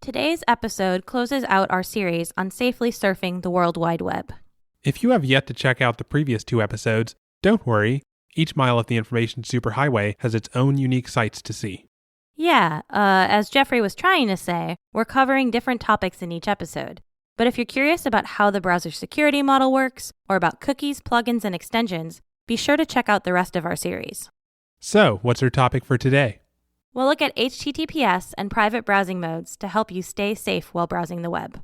Today's episode closes out our series on safely surfing the World Wide Web. If you have yet to check out the previous 2 episodes, don't worry. Each mile of the information superhighway has its own unique sights to see. Yeah, as Jeffrey was trying to say, we're covering different topics in each episode. But if you're curious about how the browser security model works, or about cookies, plugins, and extensions, be sure to check out the rest of our series. So, what's our topic for today? We'll look at HTTPS and private browsing modes to help you stay safe while browsing the web.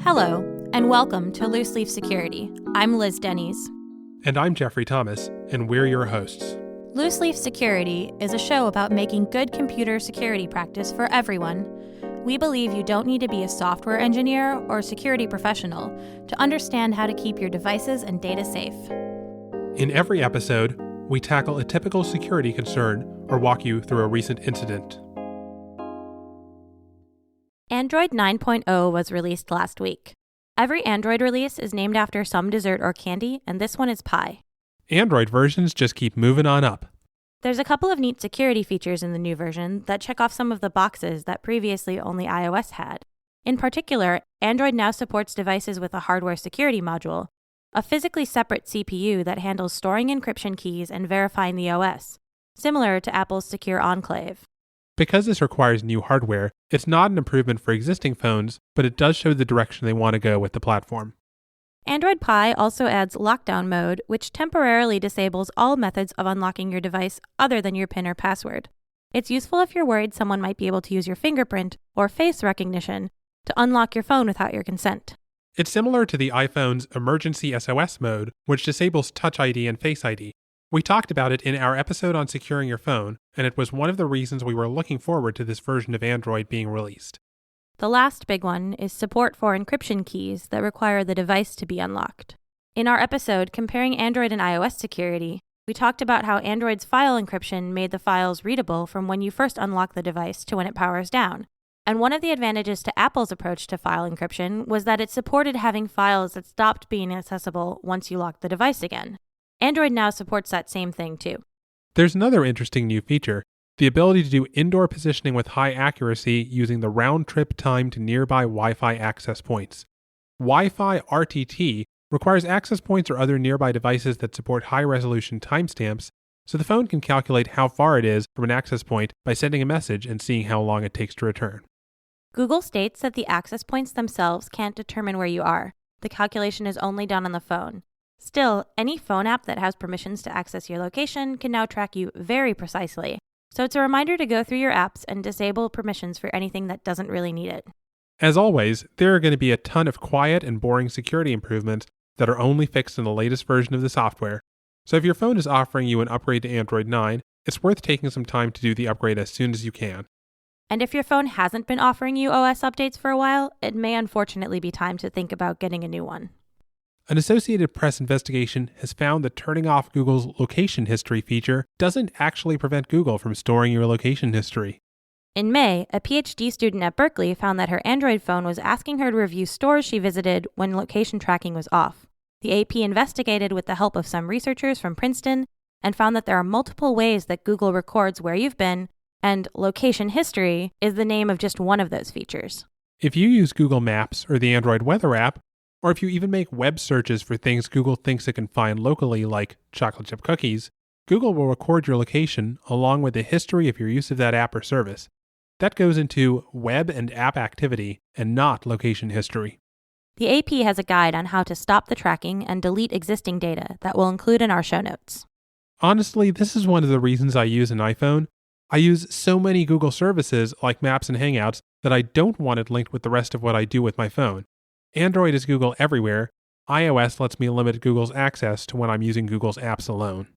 Hello, and welcome to Loose Leaf Security. I'm Liz Denny's. And I'm Jeffrey Thomas, and we're your hosts. Loose Leaf Security is a show about making good computer security practice for everyone. We believe you don't need to be a software engineer or a security professional to understand how to keep your devices and data safe. In every episode, we tackle a typical security concern or walk you through a recent incident. Android 9.0 was released last week. Every Android release is named after some dessert or candy, and this one is pie. Android versions just keep moving on up. There's a couple of neat security features in the new version that check off some of the boxes that previously only iOS had. In particular, Android now supports devices with a hardware security module, a physically separate CPU that handles storing encryption keys and verifying the OS, similar to Apple's Secure Enclave. Because this requires new hardware, it's not an improvement for existing phones, but it does show the direction they want to go with the platform. Android Pie also adds Lockdown Mode, which temporarily disables all methods of unlocking your device other than your PIN or password. It's useful if you're worried someone might be able to use your fingerprint or face recognition to unlock your phone without your consent. It's similar to the iPhone's Emergency SOS mode, which disables Touch ID and Face ID. We talked about it in our episode on securing your phone, and it was one of the reasons we were looking forward to this version of Android being released. The last big one is support for encryption keys that require the device to be unlocked. In our episode comparing Android and iOS security, we talked about how Android's file encryption made the files readable from when you first unlock the device to when it powers down. And one of the advantages to Apple's approach to file encryption was that it supported having files that stopped being accessible once you locked the device again. Android now supports that same thing too. There's another interesting new feature. The ability to do indoor positioning with high accuracy using the round-trip time to nearby Wi-Fi access points. Wi-Fi RTT requires access points or other nearby devices that support high-resolution timestamps, so the phone can calculate how far it is from an access point by sending a message and seeing how long it takes to return. Google states that the access points themselves can't determine where you are. The calculation is only done on the phone. Still, any phone app that has permissions to access your location can now track you very precisely. So it's a reminder to go through your apps and disable permissions for anything that doesn't really need it. As always, there are going to be a ton of quiet and boring security improvements that are only fixed in the latest version of the software. So if your phone is offering you an upgrade to Android 9, it's worth taking some time to do the upgrade as soon as you can. And if your phone hasn't been offering you OS updates for a while, it may unfortunately be time to think about getting a new one. An Associated Press investigation has found that turning off Google's location history feature doesn't actually prevent Google from storing your location history. In May, a PhD student at Berkeley found that her Android phone was asking her to review stores she visited when location tracking was off. The AP investigated with the help of some researchers from Princeton and found that there are multiple ways that Google records where you've been, and location history is the name of just one of those features. If you use Google Maps or the Android Weather app, or if you even make web searches for things Google thinks it can find locally like chocolate chip cookies, Google will record your location along with the history of your use of that app or service. That goes into web and app activity and not location history. The AP has a guide on how to stop the tracking and delete existing data that we'll include in our show notes. Honestly, this is one of the reasons I use an iPhone. I use so many Google services like Maps and Hangouts that I don't want it linked with the rest of what I do with my phone. Android is Google everywhere. iOS lets me limit Google's access to when I'm using Google's apps alone.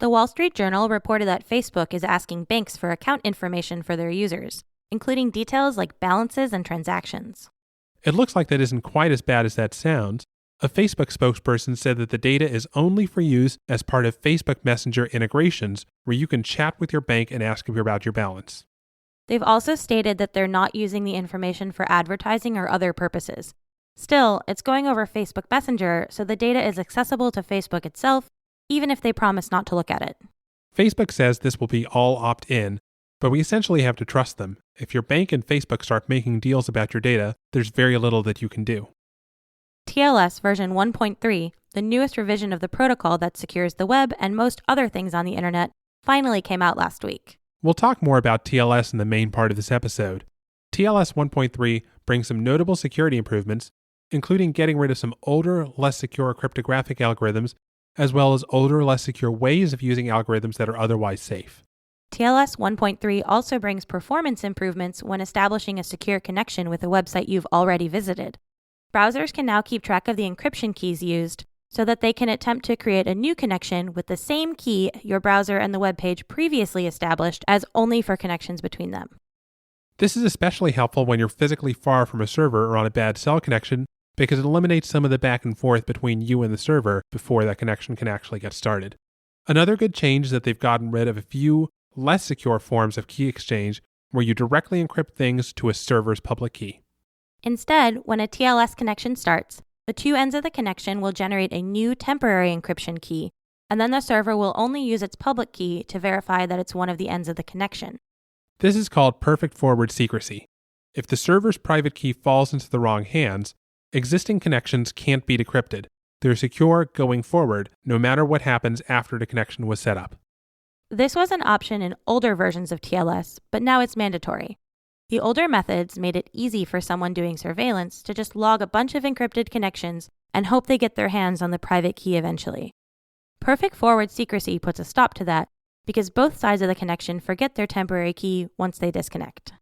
The Wall Street Journal reported that Facebook is asking banks for account information for their users, including details like balances and transactions. It looks like that isn't quite as bad as that sounds. A Facebook spokesperson said that the data is only for use as part of Facebook Messenger integrations, where you can chat with your bank and ask about your balance. They've also stated that they're not using the information for advertising or other purposes. Still, it's going over Facebook Messenger, so the data is accessible to Facebook itself, even if they promise not to look at it. Facebook says this will be all opt-in, but we essentially have to trust them. If your bank and Facebook start making deals about your data, there's very little that you can do. TLS version 1.3, the newest revision of the protocol that secures the web and most other things on the internet, finally came out last week. We'll talk more about TLS in the main part of this episode. TLS 1.3 brings some notable security improvements, including getting rid of some older, less secure cryptographic algorithms, as well as older, less secure ways of using algorithms that are otherwise safe. TLS 1.3 also brings performance improvements when establishing a secure connection with a website you've already visited. Browsers can now keep track of the encryption keys used so that they can attempt to create a new connection with the same key your browser and the web page previously established as only for connections between them. This is especially helpful when you're physically far from a server or on a bad cell connection, because it eliminates some of the back and forth between you and the server before that connection can actually get started. Another good change is that they've gotten rid of a few less secure forms of key exchange where you directly encrypt things to a server's public key. Instead, when a TLS connection starts, the two ends of the connection will generate a new temporary encryption key, and then the server will only use its public key to verify that it's one of the ends of the connection. This is called perfect forward secrecy. If the server's private key falls into the wrong hands, existing connections can't be decrypted. They're secure going forward, no matter what happens after the connection was set up. This was an option in older versions of TLS, but now it's mandatory. The older methods made it easy for someone doing surveillance to just log a bunch of encrypted connections and hope they get their hands on the private key eventually. Perfect forward secrecy puts a stop to that because both sides of the connection forget their temporary key once they disconnect.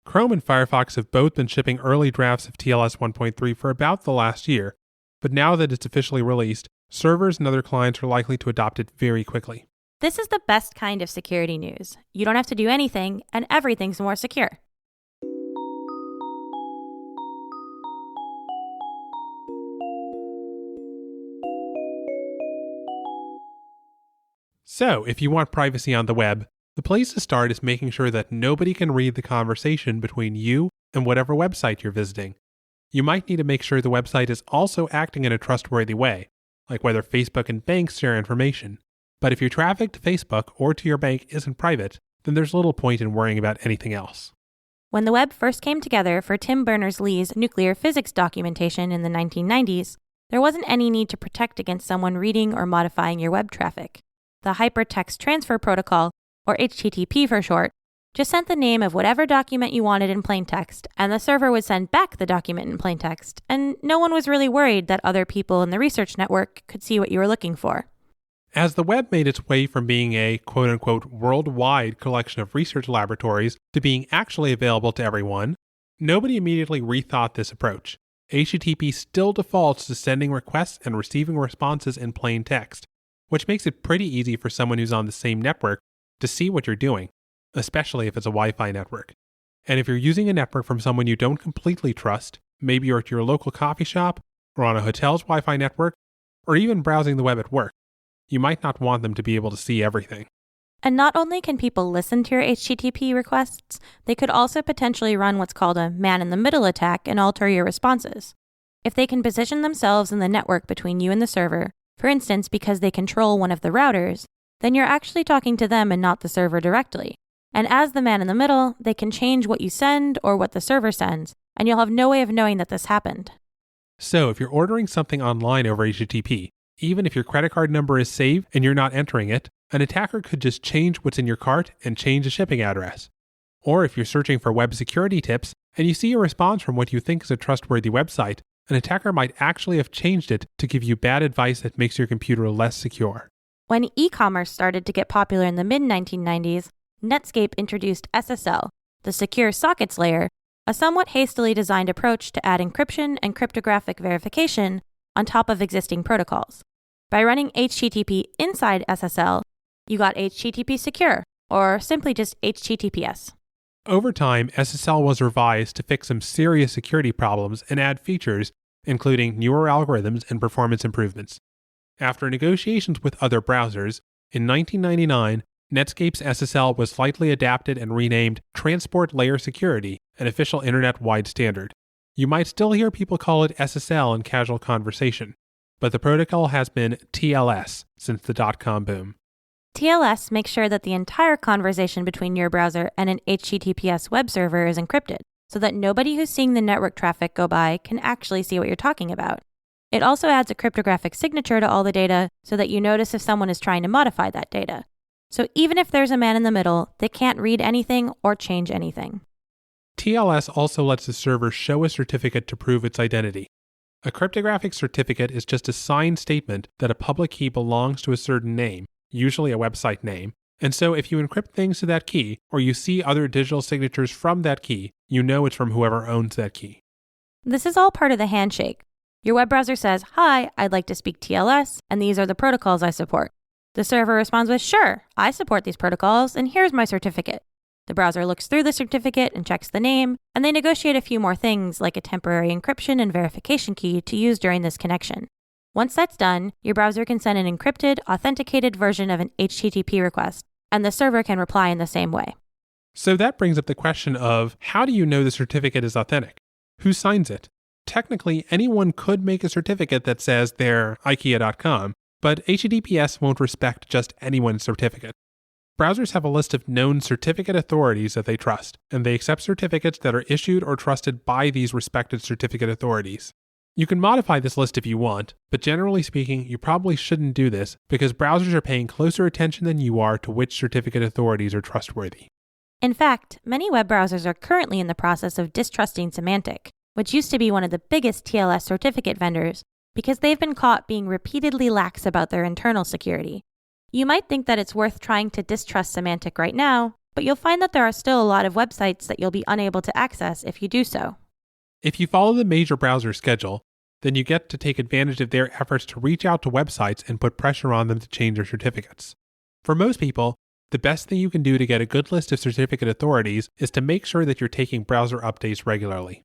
Chrome and Firefox have both been shipping early drafts of TLS 1.3 for about the last year, but now that it's officially released, servers and other clients are likely to adopt it very quickly. This is the best kind of security news. You don't have to do anything, and everything's more secure. So, if you want privacy on the web, the place to start is making sure that nobody can read the conversation between you and whatever website you're visiting. You might need to make sure the website is also acting in a trustworthy way, like whether Facebook and banks share information. But if your traffic to Facebook or to your bank isn't private, then there's little point in worrying about anything else. When the web first came together for Tim Berners-Lee's nuclear physics documentation in the 1990s, there wasn't any need to protect against someone reading or modifying your web traffic. The Hypertext Transfer Protocol, or HTTP for short, just sent the name of whatever document you wanted in plain text, and the server would send back the document in plain text, and no one was really worried that other people in the research network could see what you were looking for. As the web made its way from being a quote-unquote worldwide collection of research laboratories to being actually available to everyone, nobody immediately rethought this approach. HTTP still defaults to sending requests and receiving responses in plain text, which makes it pretty easy for someone who's on the same network to see what you're doing, especially if it's a Wi-Fi network. And if you're using a network from someone you don't completely trust, maybe you're at your local coffee shop, or on a hotel's Wi-Fi network, or even browsing the web at work, you might not want them to be able to see everything. And not only can people listen to your HTTP requests, they could also potentially run what's called a man-in-the-middle attack and alter your responses. If they can position themselves in the network between you and the server, for instance because they control one of the routers, then you're actually talking to them and not the server directly. And as the man in the middle, they can change what you send or what the server sends, and you'll have no way of knowing that this happened. So if you're ordering something online over HTTP, even if your credit card number is saved and you're not entering it, an attacker could just change what's in your cart and change the shipping address. Or if you're searching for web security tips and you see a response from what you think is a trustworthy website, an attacker might actually have changed it to give you bad advice that makes your computer less secure. When e-commerce started to get popular in the mid-1990s, Netscape introduced SSL, the Secure Sockets Layer, a somewhat hastily designed approach to add encryption and cryptographic verification on top of existing protocols. By running HTTP inside SSL, you got HTTP Secure, or simply just HTTPS. Over time, SSL was revised to fix some serious security problems and add features, including newer algorithms and performance improvements. After negotiations with other browsers, in 1999, Netscape's SSL was slightly adapted and renamed Transport Layer Security, an official internet-wide standard. You might still hear people call it SSL in casual conversation, but the protocol has been TLS since the dot-com boom. TLS makes sure that the entire conversation between your browser and an HTTPS web server is encrypted, so that nobody who's seeing the network traffic go by can actually see what you're talking about. It also adds a cryptographic signature to all the data so that you notice if someone is trying to modify that data. So even if there's a man in the middle, they can't read anything or change anything. TLS also lets the server show a certificate to prove its identity. A cryptographic certificate is just a signed statement that a public key belongs to a certain name, usually a website name, and so if you encrypt things to that key, or you see other digital signatures from that key, you know it's from whoever owns that key. This is all part of the handshake. Your web browser says, "Hi, I'd like to speak TLS, and these are the protocols I support." The server responds with, "Sure, I support these protocols, and here's my certificate." The browser looks through the certificate and checks the name, and they negotiate a few more things like a temporary encryption and verification key to use during this connection. Once that's done, your browser can send an encrypted, authenticated version of an HTTP request, and the server can reply in the same way. So that brings up the question of, how do you know the certificate is authentic? Who signs it? Technically, anyone could make a certificate that says they're IKEA.com, but HTTPS won't respect just anyone's certificate. Browsers have a list of known certificate authorities that they trust, and they accept certificates that are issued or trusted by these respected certificate authorities. You can modify this list if you want, but generally speaking, you probably shouldn't do this because browsers are paying closer attention than you are to which certificate authorities are trustworthy. In fact, many web browsers are currently in the process of distrusting Symantec, which used to be one of the biggest TLS certificate vendors, because they've been caught being repeatedly lax about their internal security. You might think that it's worth trying to distrust Symantec right now, but you'll find that there are still a lot of websites that you'll be unable to access if you do so. If you follow the major browser schedule, then you get to take advantage of their efforts to reach out to websites and put pressure on them to change their certificates. For most people, the best thing you can do to get a good list of certificate authorities is to make sure that you're taking browser updates regularly.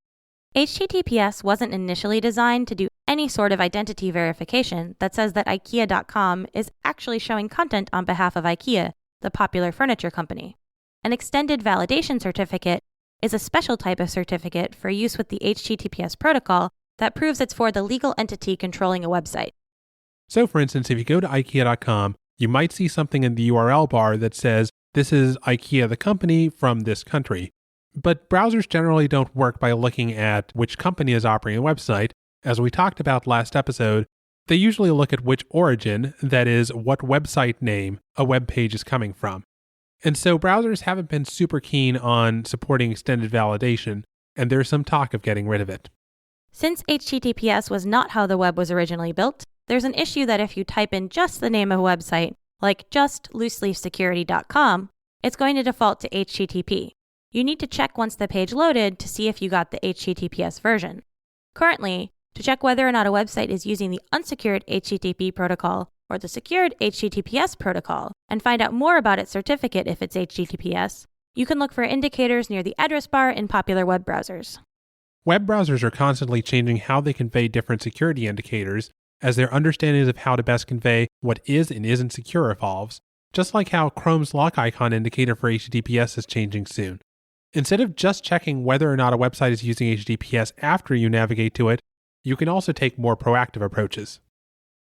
HTTPS wasn't initially designed to do any sort of identity verification that says that IKEA.com is actually showing content on behalf of IKEA, the popular furniture company. An extended validation certificate is a special type of certificate for use with the HTTPS protocol that proves it's for the legal entity controlling a website. So for instance, if you go to IKEA.com, you might see something in the URL bar that says, "This is IKEA the company from this country." But browsers generally don't work by looking at which company is operating a website. As we talked about last episode, they usually look at which origin, that is, what website name a web page is coming from. And so browsers haven't been super keen on supporting extended validation, and there's some talk of getting rid of it. Since HTTPS was not how the web was originally built, there's an issue that if you type in just the name of a website, like just looseleafsecurity.com, it's going to default to HTTP. You need to check once the page loaded to see if you got the HTTPS version. Currently, to check whether or not a website is using the unsecured HTTP protocol or the secured HTTPS protocol, and find out more about its certificate if it's HTTPS, you can look for indicators near the address bar in popular web browsers. Web browsers are constantly changing how they convey different security indicators as their understandings of how to best convey what is and isn't secure evolves, just like how Chrome's lock icon indicator for HTTPS is changing soon. Instead of just checking whether or not a website is using HTTPS after you navigate to it, you can also take more proactive approaches.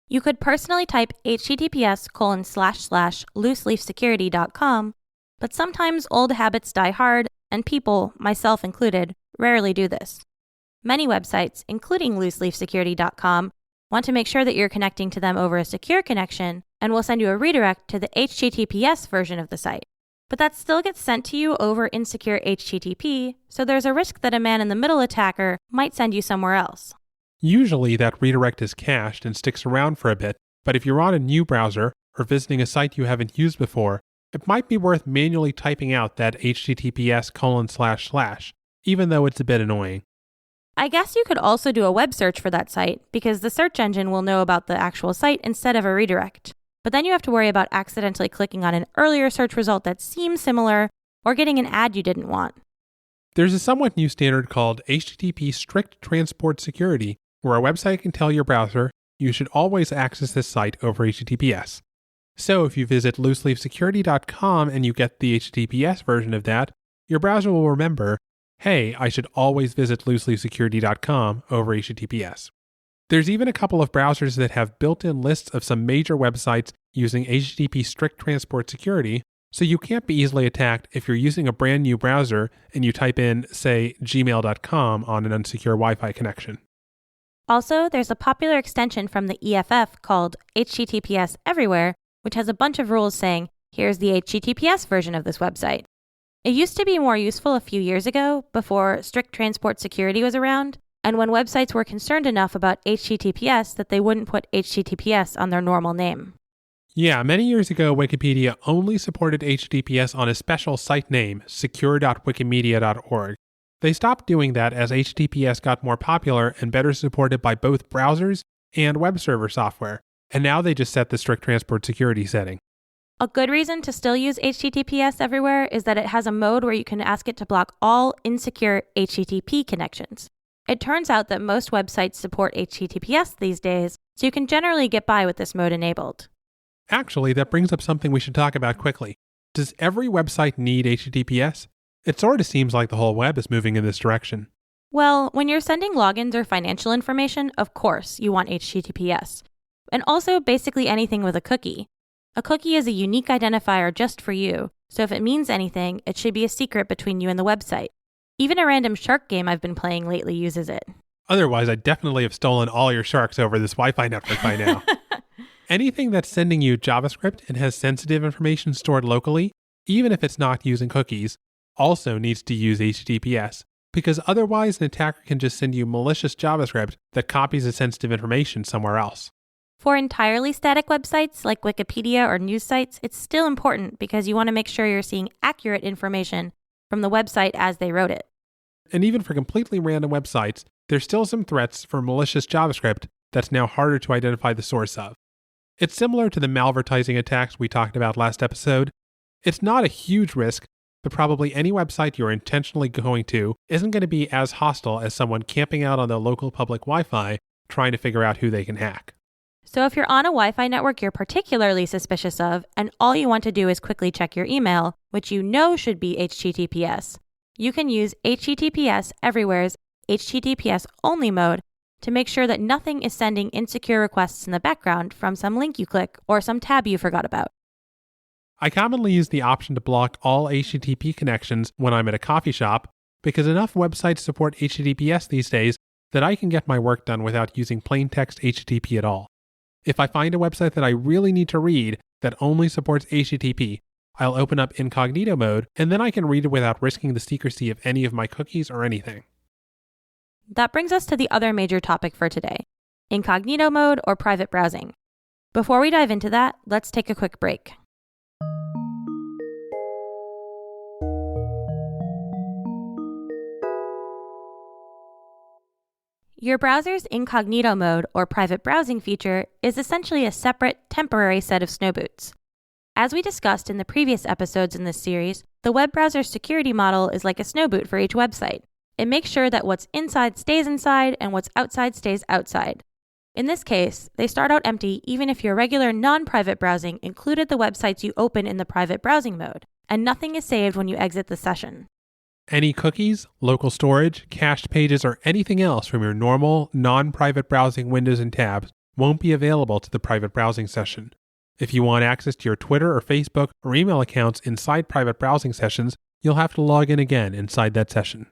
You could personally type https://looseleafsecurity.com, but sometimes old habits die hard, and people, myself included, rarely do this. Many websites, including looseleafsecurity.com, want to make sure that you're connecting to them over a secure connection and will send you a redirect to the HTTPS version of the site. But that still gets sent to you over insecure HTTP, so there's a risk that a man-in-the-middle attacker might send you somewhere else. Usually that redirect is cached and sticks around for a bit, but if you're on a new browser or visiting a site you haven't used before, it might be worth manually typing out that HTTPS://, even though it's a bit annoying. I guess you could also do a web search for that site, because the search engine will know about the actual site instead of a redirect. But then you have to worry about accidentally clicking on an earlier search result that seems similar, or getting an ad you didn't want. There's a somewhat new standard called HTTP Strict Transport Security, where a website can tell your browser, you should always access this site over HTTPS. So if you visit looseleafsecurity.com and you get the HTTPS version of that, your browser will remember, hey, I should always visit looseleafsecurity.com over HTTPS. There's even a couple of browsers that have built-in lists of some major websites using HTTP strict transport security, so you can't be easily attacked if you're using a brand new browser and you type in, say, gmail.com on an unsecure Wi-Fi connection. Also, there's a popular extension from the EFF called HTTPS Everywhere, which has a bunch of rules saying, here's the HTTPS version of this website. It used to be more useful a few years ago, before strict transport security was around, and when websites were concerned enough about HTTPS that they wouldn't put HTTPS on their normal name. Yeah, many years ago, Wikipedia only supported HTTPS on a special site name, secure.wikimedia.org. They stopped doing that as HTTPS got more popular and better supported by both browsers and web server software, and now they just set the strict transport security setting. A good reason to still use HTTPS Everywhere is that it has a mode where you can ask it to block all insecure HTTP connections. It turns out that most websites support HTTPS these days, so you can generally get by with this mode enabled. Actually, that brings up something we should talk about quickly. Does every website need HTTPS? It sort of seems like the whole web is moving in this direction. Well, when you're sending logins or financial information, of course you want HTTPS. And also basically anything with a cookie. A cookie is a unique identifier just for you, so if it means anything, it should be a secret between you and the website. Even a random shark game I've been playing lately uses it. Otherwise, I'd definitely have stolen all your sharks over this Wi-Fi network by now. Anything that's sending you JavaScript and has sensitive information stored locally, even if it's not using cookies, also needs to use HTTPS, because otherwise an attacker can just send you malicious JavaScript that copies the sensitive information somewhere else. For entirely static websites like Wikipedia or news sites, it's still important because you want to make sure you're seeing accurate information from the website as they wrote it. And even for completely random websites, there's still some threats for malicious JavaScript that's now harder to identify the source of. It's similar to the malvertising attacks we talked about last episode. It's not a huge risk, but probably any website you're intentionally going to isn't going to be as hostile as someone camping out on the local public Wi-Fi trying to figure out who they can hack. So if you're on a Wi-Fi network you're particularly suspicious of, and all you want to do is quickly check your email, which you know should be HTTPS, you can use HTTPS Everywhere's HTTPS only mode to make sure that nothing is sending insecure requests in the background from some link you click or some tab you forgot about. I commonly use the option to block all HTTP connections when I'm at a coffee shop because enough websites support HTTPS these days that I can get my work done without using plain text HTTP at all. If I find a website that I really need to read that only supports HTTP, I'll open up incognito mode and then I can read it without risking the secrecy of any of my cookies or anything. That brings us to the other major topic for today, incognito mode or private browsing. Before we dive into that, let's take a quick break. Your browser's incognito mode or private browsing feature is essentially a separate, temporary set of snow boots. As we discussed in the previous episodes in this series, the web browser security model is like a snow boot for each website. It makes sure that what's inside stays inside and what's outside stays outside. In this case, they start out empty even if your regular non-private browsing included the websites you open in the private browsing mode, and nothing is saved when you exit the session. Any cookies, local storage, cached pages, or anything else from your normal, non-private browsing windows and tabs won't be available to the private browsing session. If you want access to your Twitter or Facebook or email accounts inside private browsing sessions, you'll have to log in again inside that session.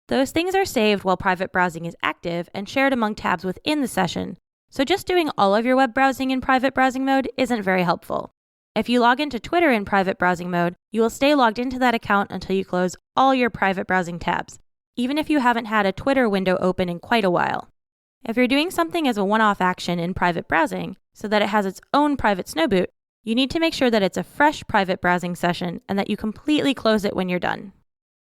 Those things are saved while private browsing is active and shared among tabs within the session, so just doing all of your web browsing in private browsing mode isn't very helpful. If you log into Twitter in private browsing mode, you will stay logged into that account until you close all your private browsing tabs, even if you haven't had a Twitter window open in quite a while. If you're doing something as a one-off action in private browsing so that it has its own private snow boot, you need to make sure that it's a fresh private browsing session and that you completely close it when you're done.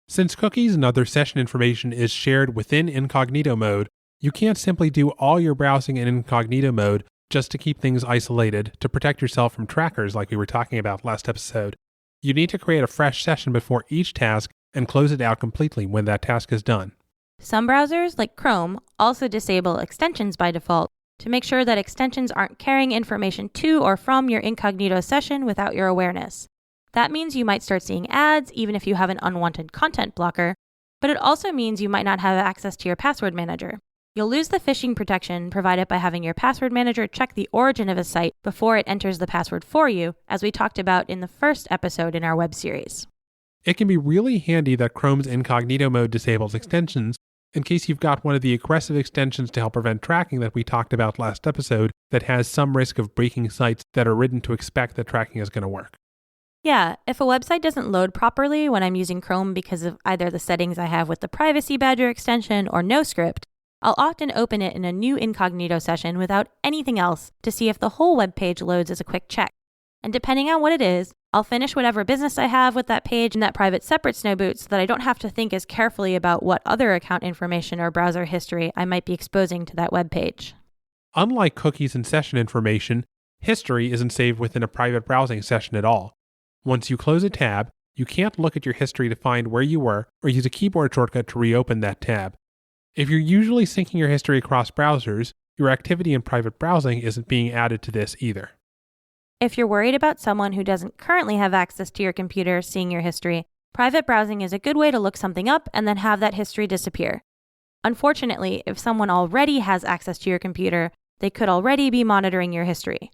Since cookies and other session information is shared within incognito mode, you can't simply do all your browsing in incognito mode just to keep things isolated to protect yourself from trackers like we were talking about last episode. You need to create a fresh session before each task and close it out completely when that task is done. Some browsers, like Chrome, also disable extensions by default to make sure that extensions aren't carrying information to or from your incognito session without your awareness. That means you might start seeing ads even if you have an unwanted content blocker, but it also means you might not have access to your password manager. You'll lose the phishing protection provided by having your password manager check the origin of a site before it enters the password for you, as we talked about in the first episode in our web series. It can be really handy that Chrome's incognito mode disables extensions in case you've got one of the aggressive extensions to help prevent tracking that we talked about last episode that has some risk of breaking sites that are written to expect that tracking is going to work. Yeah, if a website doesn't load properly when I'm using Chrome because of either the settings I have with the Privacy Badger extension or NoScript, I'll often open it in a new incognito session without anything else to see if the whole web page loads as a quick check. And depending on what it is, I'll finish whatever business I have with that page in that private separate snowboot so that I don't have to think as carefully about what other account information or browser history I might be exposing to that web page. Unlike cookies and session information, history isn't saved within a private browsing session at all. Once you close a tab, you can't look at your history to find where you were or use a keyboard shortcut to reopen that tab. If you're usually syncing your history across browsers, your activity in private browsing isn't being added to this either. If you're worried about someone who doesn't currently have access to your computer seeing your history, private browsing is a good way to look something up and then have that history disappear. Unfortunately, if someone already has access to your computer, they could already be monitoring your history.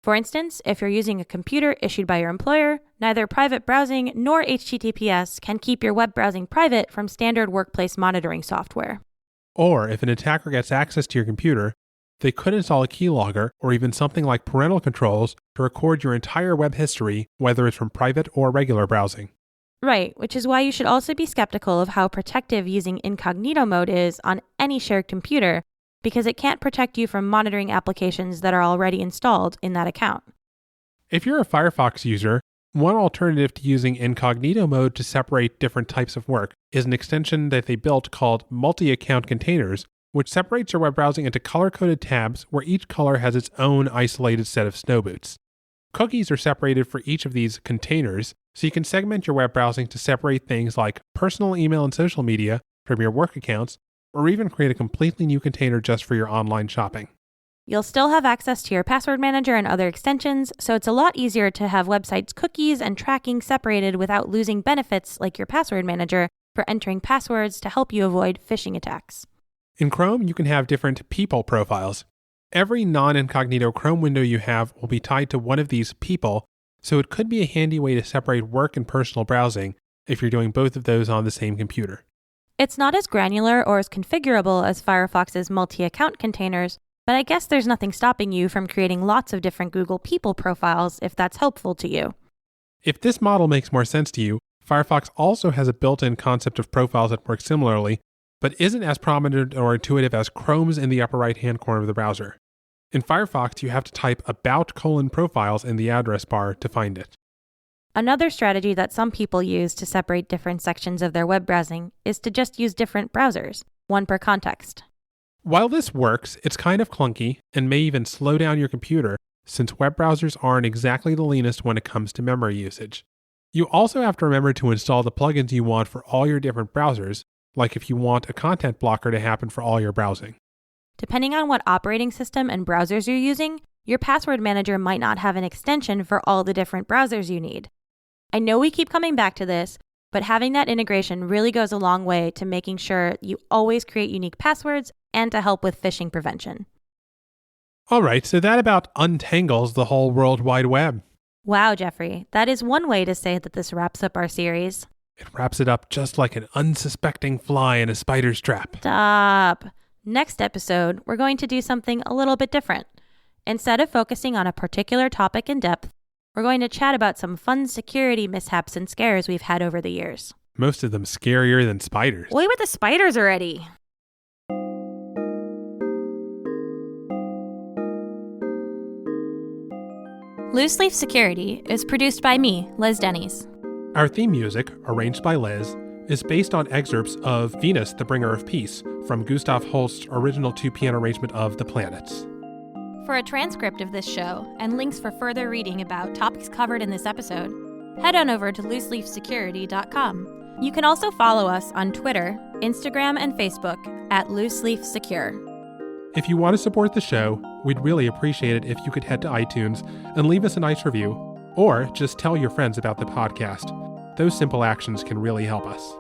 For instance, if you're using a computer issued by your employer, neither private browsing nor HTTPS can keep your web browsing private from standard workplace monitoring software. Or if an attacker gets access to your computer, they could install a keylogger or even something like parental controls to record your entire web history, whether it's from private or regular browsing. Right, which is why you should also be skeptical of how protective using incognito mode is on any shared computer, because it can't protect you from monitoring applications that are already installed in that account. If you're a Firefox user, one alternative to using incognito mode to separate different types of work is an extension that they built called Multi-Account Containers, which separates your web browsing into color-coded tabs where each color has its own isolated set of snowboots. Cookies are separated for each of these containers, so you can segment your web browsing to separate things like personal email and social media from your work accounts, or even create a completely new container just for your online shopping. You'll still have access to your password manager and other extensions, so it's a lot easier to have websites' cookies and tracking separated without losing benefits like your password manager for entering passwords to help you avoid phishing attacks. In Chrome, you can have different people profiles. Every non-incognito Chrome window you have will be tied to one of these people, so it could be a handy way to separate work and personal browsing if you're doing both of those on the same computer. It's not as granular or as configurable as Firefox's multi-account containers, but I guess there's nothing stopping you from creating lots of different Google people profiles if that's helpful to you. If this model makes more sense to you, Firefox also has a built-in concept of profiles that work similarly, but isn't as prominent or intuitive as Chrome's in the upper right-hand corner of the browser. In Firefox, you have to type about:profiles in the address bar to find it. Another strategy that some people use to separate different sections of their web browsing is to just use different browsers, one per context. While this works, it's kind of clunky and may even slow down your computer, since web browsers aren't exactly the leanest when it comes to memory usage. You also have to remember to install the plugins you want for all your different browsers, like if you want a content blocker to happen for all your browsing. Depending on what operating system and browsers you're using, your password manager might not have an extension for all the different browsers you need. I know we keep coming back to this, but having that integration really goes a long way to making sure you always create unique passwords and to help with phishing prevention. All right, so that about untangles the whole World Wide Web. Wow, Jeffrey, that is one way to say that this wraps up our series. It wraps it up just like an unsuspecting fly in a spider's trap. Stop. Next episode, we're going to do something a little bit different. Instead of focusing on a particular topic in depth, we're going to chat about some fun security mishaps and scares we've had over the years. Most of them scarier than spiders. Wait with the spiders already. Loose Leaf Security is produced by me, Liz Denny's. Our theme music, arranged by Liz, is based on excerpts of Venus, the Bringer of Peace, from Gustav Holst's original 2-piano arrangement of The Planets. For a transcript of this show and links for further reading about topics covered in this episode, head on over to looseleafsecurity.com. You can also follow us on Twitter, Instagram, and Facebook at looseleafsecure. If you want to support the show, we'd really appreciate it if you could head to iTunes and leave us a nice review, or just tell your friends about the podcast. Those simple actions can really help us.